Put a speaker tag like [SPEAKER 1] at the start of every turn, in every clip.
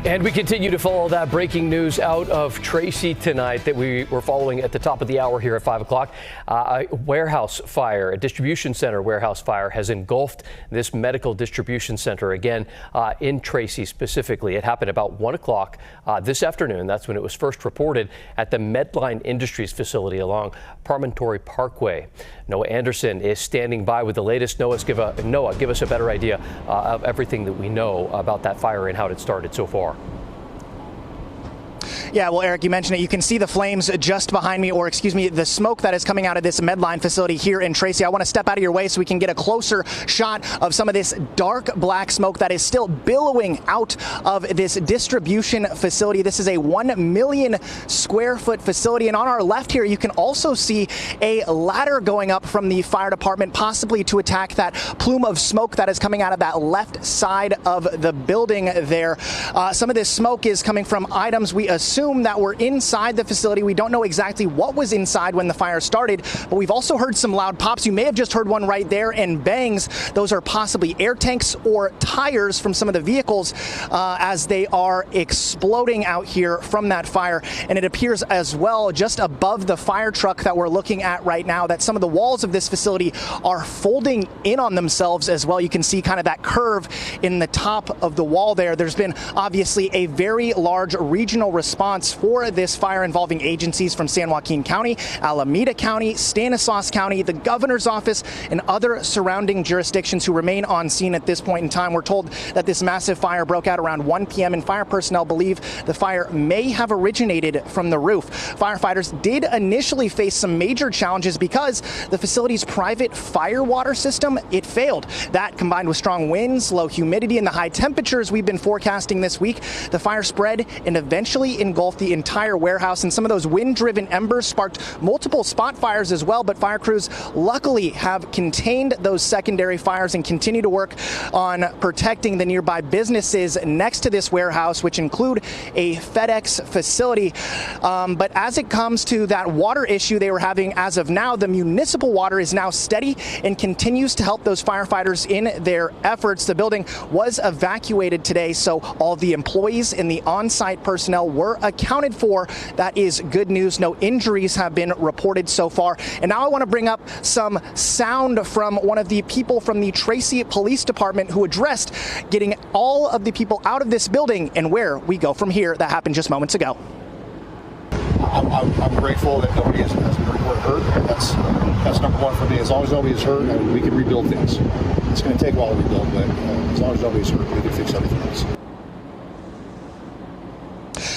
[SPEAKER 1] And we continue to follow that breaking news out of Tracy tonight that we were following at the top of the hour here at 5 o'clock. A warehouse fire, a distribution center warehouse fire has engulfed this medical distribution center again in Tracy specifically. It happened about 1 o'clock this afternoon. That's when it was first reported at the Medline Industries facility along Promontory Parkway. Noah Anderson is standing by with the latest. Noah, give us a better idea of everything that we know about that fire and how it started so far.
[SPEAKER 2] Yeah, well, Eric, you mentioned it. You can see the flames just behind me, or excuse me, the smoke that is coming out of this Medline facility here in Tracy. I want to step out of your way so we can get a closer shot of some of this dark black smoke that is still billowing out of this distribution facility. This is a 1 million square foot facility. And on our left here, you can also see a ladder going up from the fire department, possibly to attack that plume of smoke that is coming out of that left side of the building there. Some of this smoke is coming from items we assume that were inside the facility. We don't know exactly what was inside when the fire started, but we've also heard some loud pops. You may have just heard one right there, and bangs. Those are possibly air tanks or tires from some of the vehicles as they are exploding out here from that fire. And it appears as well, just above the fire truck that we're looking at right now, that some of the walls of this facility are folding in on themselves as well. You can see kind of that curve in the top of the wall there. There's been obviously a very large regional response for this fire involving agencies from San Joaquin County, Alameda County, Stanislaus County, the governor's office, and other surrounding jurisdictions who remain on scene at this point in time. We're told that this massive fire broke out around 1 p.m. and fire personnel believe the fire may have originated from the roof. Firefighters did initially face some major challenges because the facility's private fire water system, it failed. That combined with strong winds, low humidity, and the high temperatures we've been forecasting this week, the fire spread and eventually engulfed the entire warehouse, and some of those wind-driven embers sparked multiple spot fires as well, but fire crews luckily have contained those secondary fires and continue to work on protecting the nearby businesses next to this warehouse, which include a FedEx facility. But as it comes to that water issue they were having as of now, the municipal water is now steady and continues to help those firefighters in their efforts. The building was evacuated today, so all the employees and the on-site personnel were accounted for. That is good news. No injuries have been reported so far. And now I want to bring up some sound from one of the people from the Tracy Police Department who addressed getting all of the people out of this building and where we go from here. That happened just moments ago.
[SPEAKER 3] I'm grateful that nobody has been hurt. That's number one for me. As long as nobody's hurt, we can rebuild things. It's going to take a while to rebuild, but as long as nobody's hurt, we can fix everything else.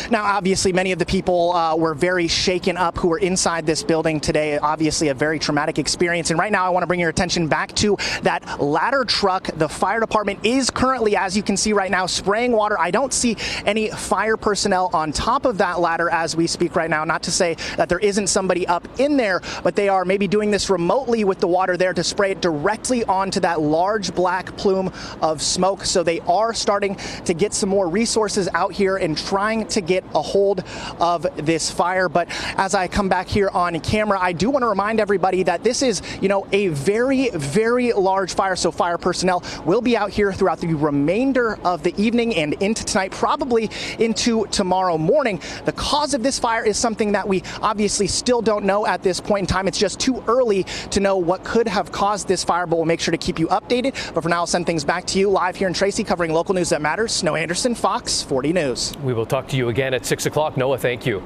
[SPEAKER 2] Now, obviously, many of the people were very shaken up who were inside this building today. Obviously, a very traumatic experience. And right now, I want to bring your attention back to that ladder truck. The fire department is currently, as you can see right now, spraying water. I don't see any fire personnel on top of that ladder as we speak right now. Not to say that there isn't somebody up in there, but they are maybe doing this remotely with the water there to spray it directly onto that large black plume of smoke. So they are starting to get some more resources out here and trying to get a hold of this fire. But as I come back here on camera, I do want to remind everybody that this is, a very, very large fire. So fire personnel will be out here throughout the remainder of the evening and into tonight, probably into tomorrow morning. The cause of this fire is something that we obviously still don't know at this point in time. It's just too early to know what could have caused this fire, but we'll make sure to keep you updated. But for now, I'll send things back to you live here in Tracy, covering local news that matters. Noah Anderson, Fox 40 News.
[SPEAKER 1] We will talk to you again at 6 o'clock. Noah, thank you.